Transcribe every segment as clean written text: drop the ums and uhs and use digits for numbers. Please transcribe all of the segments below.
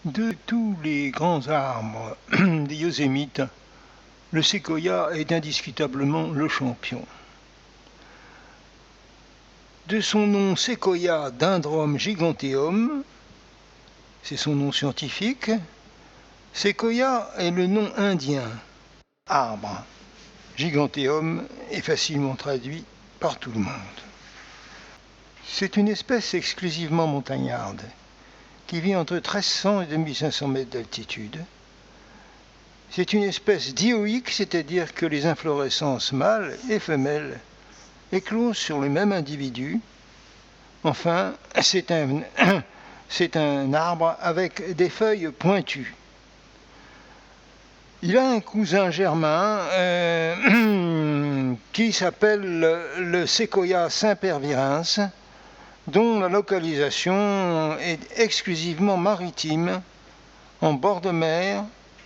De tous les grands arbres des Yosémites, le séquoia est indiscutablement le champion. De son nom Sequoia dendron giganteum, c'est son nom scientifique, séquoia est le nom indien, arbre. Giganteum est facilement traduit par tout le monde. C'est une espèce exclusivement montagnarde, qui vit entre 1300 et 2500 mètres d'altitude. C'est une espèce dioïque, c'est-à-dire que les inflorescences mâles et femelles éclosent sur le même individu. Enfin, c'est un arbre avec des feuilles pointues. Il a un cousin germain qui s'appelle le Sequoia sempervirens, dont la localisation est exclusivement maritime, en bord de mer.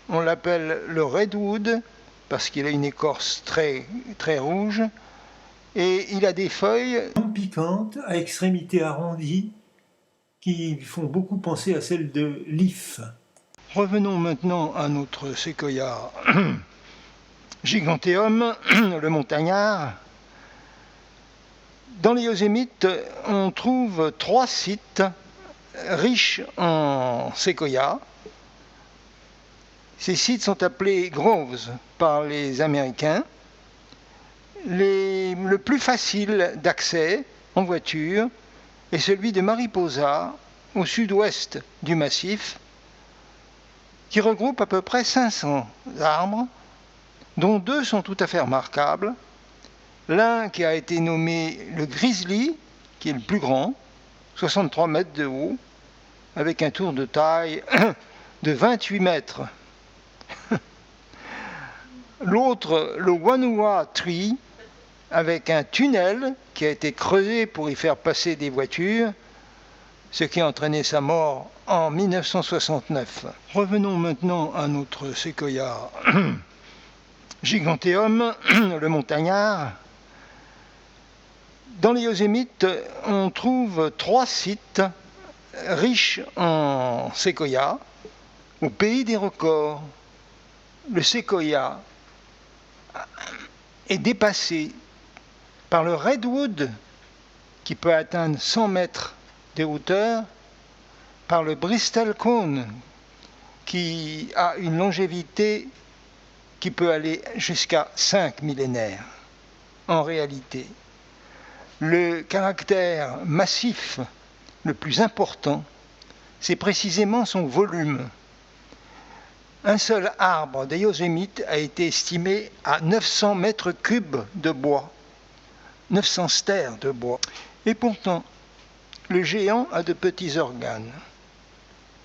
On l'appelle le redwood parce qu'il a une écorce très, très rouge et il a des feuilles piquantes à extrémités arrondies qui font beaucoup penser à celles de l'if. Revenons maintenant à notre séquoia giganteum, le montagnard. Dans les Yosémites, on trouve 3 sites riches en séquoia. Ces sites sont appelés groves par les Américains. Le plus facile d'accès en voiture est celui de Mariposa, au sud-ouest du massif, qui regroupe à peu près 500 arbres, dont 2 sont tout à fait remarquables. L'un qui a été nommé le Grizzly, qui est le plus grand, 63 mètres de haut, avec un tour de taille de 28 mètres. L'autre, le Wanua Tree, avec un tunnel qui a été creusé pour y faire passer des voitures, ce qui a entraîné sa mort en 1969. Revenons maintenant à notre séquoia giganteum, le montagnard. Dans les Yosémites, on trouve 3 sites riches en séquoia. Au pays des records, le séquoia est dépassé par le redwood, qui peut atteindre 100 mètres de hauteur, par le Bristol Cone, qui a une longévité qui peut aller jusqu'à 5 millénaires. En réalité, le caractère massif le plus important, c'est précisément son volume. Un seul arbre des Yosémites a été estimé à 900 mètres cubes de bois, 900 stères de bois. Et pourtant, le géant a de petits organes.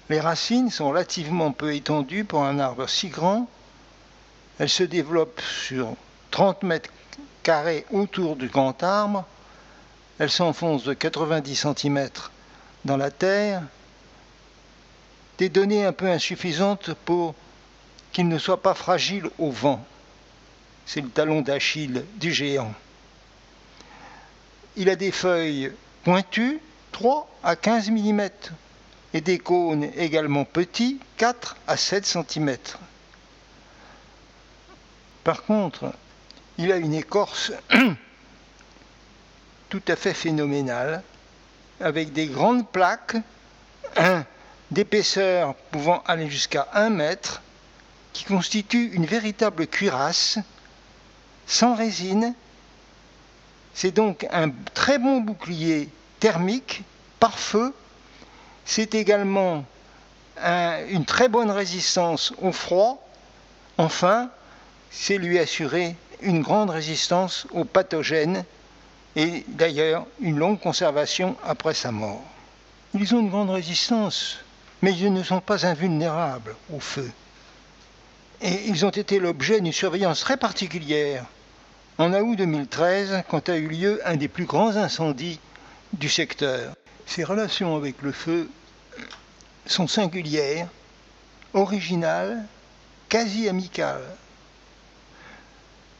Les racines sont relativement peu étendues pour un arbre si grand. Elles se développent sur 30 mètres carrés autour du grand arbre. Elles s'enfoncent de 90 cm dans la terre. Des données un peu insuffisantes pour qu'il ne soit pas fragile au vent. C'est le talon d'Achille du géant. Il a des feuilles pointues, 3 à 15 mm, et des cônes également petits, 4 à 7 cm. Par contre, il a une écorce tout à fait phénoménale, avec des grandes plaques d'épaisseur pouvant aller jusqu'à 1 mètre, qui constituent une véritable cuirasse, sans résine. C'est donc un très bon bouclier thermique, par feu. C'est également une très bonne résistance au froid. Enfin, c'est lui assurer une grande résistance aux pathogènes et d'ailleurs une longue conservation après sa mort. Ils ont une grande résistance, mais ils ne sont pas invulnérables au feu. Et ils ont été l'objet d'une surveillance très particulière en août 2013, quand a eu lieu un des plus grands incendies du secteur. Ces relations avec le feu sont singulières, originales, quasi amicales.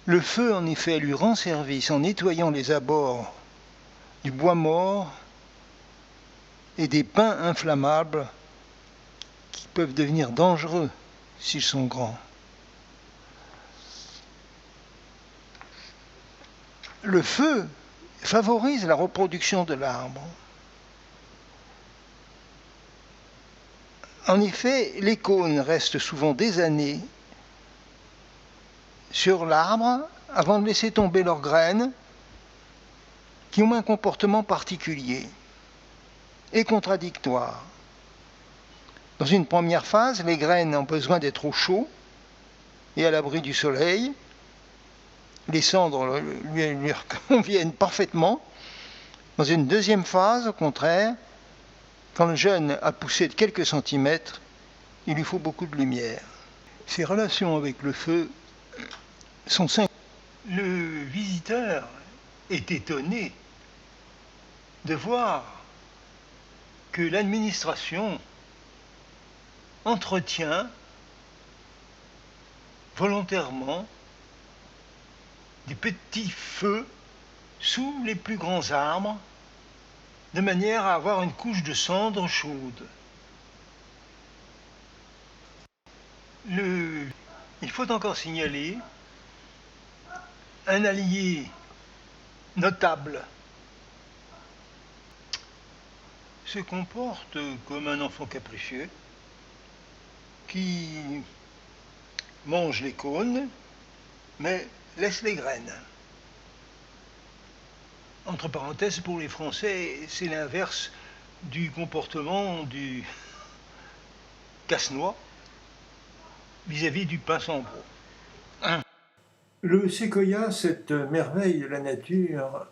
Le feu, en effet, lui rend service en nettoyant les abords du bois mort et des pins inflammables qui peuvent devenir dangereux s'ils sont grands. Le feu favorise la reproduction de l'arbre. En effet, les cônes restent souvent des années sur l'arbre avant de laisser tomber leurs graines, qui ont un comportement particulier et contradictoire. Dans une première phase, les graines ont besoin d'être au chaud et à l'abri du soleil. Les cendres lui conviennent parfaitement. Dans une deuxième phase, au contraire, quand le jeune a poussé de quelques centimètres, il lui faut beaucoup de lumière. Ses relations avec le feu sont singulières. Le visiteur est étonné de voir que l'administration entretient volontairement des petits feux sous les plus grands arbres, de manière à avoir une couche de cendre chaude. Il faut encore signaler un allié notable se comporte comme un enfant capricieux qui mange les cônes mais laisse les graines. Entre parenthèses, pour les Français, c'est l'inverse du comportement du casse-noix vis-à-vis du pin-sans-gros. Le séquoia, cette merveille de la nature,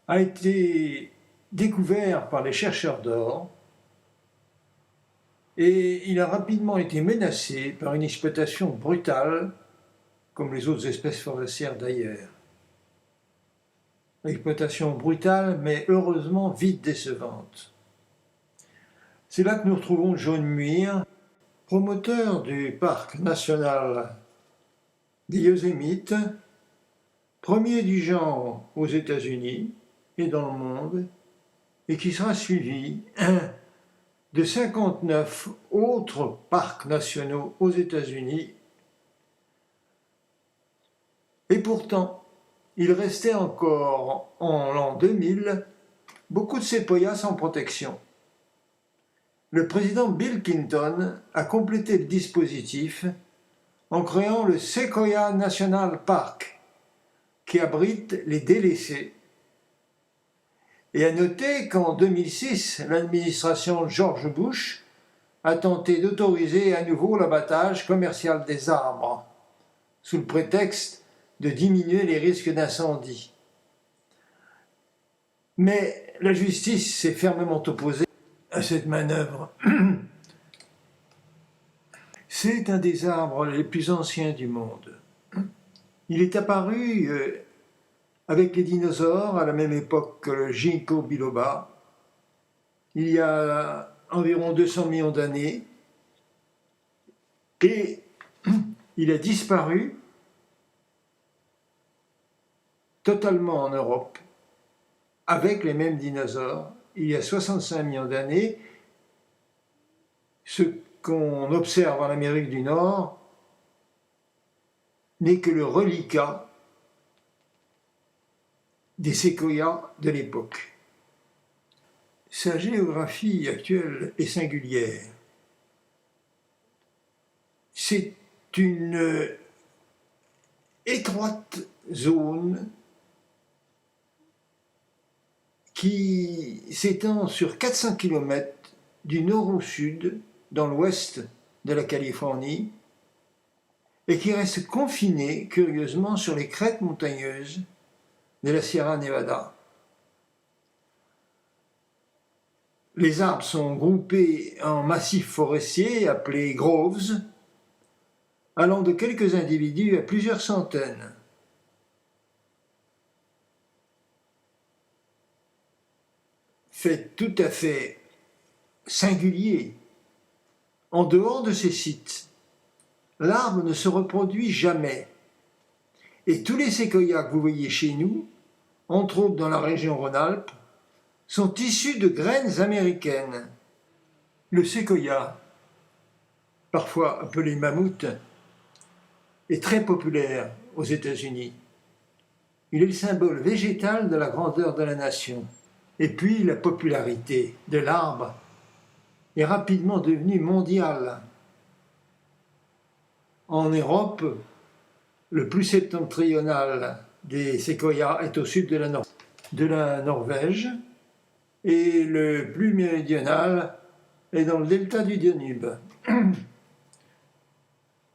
a été découvert par les chercheurs d'or et il a rapidement été menacé par une exploitation brutale, comme les autres espèces forestières d'ailleurs. Exploitation brutale, mais heureusement vite décevante. C'est là que nous retrouvons John Muir, promoteur du parc national des Yosémites, premier du genre aux États-Unis et dans le monde, et qui sera suivi de 59 autres parcs nationaux aux États-Unis. Et pourtant, il restait encore en l'an 2000 beaucoup de séquoias sans protection. Le président Bill Clinton a complété le dispositif en créant le Sequoia National Park, qui abrite les délaissés. Et à noter qu'en 2006, l'administration George Bush a tenté d'autoriser à nouveau l'abattage commercial des arbres, sous le prétexte de diminuer les risques d'incendie. Mais la justice s'est fermement opposée à cette manœuvre. C'est un des arbres les plus anciens du monde. Il est apparu avec les dinosaures à la même époque que le ginkgo biloba, il y a environ 200 millions d'années, et il a disparu totalement en Europe avec les mêmes dinosaures il y a 65 millions d'années. Ce qu'on observe en Amérique du Nord n'est que le reliquat des séquoias de l'époque. Sa géographie actuelle est singulière. C'est une étroite zone qui s'étend sur 400 km du nord au sud, dans l'ouest de la Californie, et qui reste confinée, curieusement, sur les crêtes montagneuses de la Sierra Nevada. Les arbres sont groupés en massifs forestiers appelés groves, allant de quelques individus à plusieurs centaines. Fait tout à fait singulier. En dehors de ces sites, l'arbre ne se reproduit jamais. Et tous les séquoias que vous voyez chez nous, entre autres dans la région Rhône-Alpes, sont issus de graines américaines. Le séquoia, parfois appelé mammouth, est très populaire aux États-Unis. Il est le symbole végétal de la grandeur de la nation. Et puis la popularité de l'arbre est rapidement devenue mondiale. En Europe, le plus septentrional des séquoias est au sud de la Norvège et le plus méridional est dans le delta du Danube.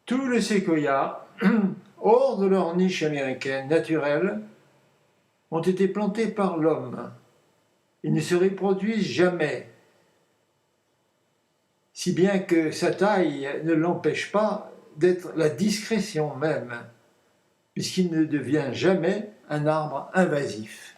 Tous les séquoias, hors de leur niche américaine naturelle, ont été plantés par l'homme. Ils ne se reproduisent jamais, si bien que sa taille ne l'empêche pas d'être la discrétion même, puisqu'il ne devient jamais un arbre invasif.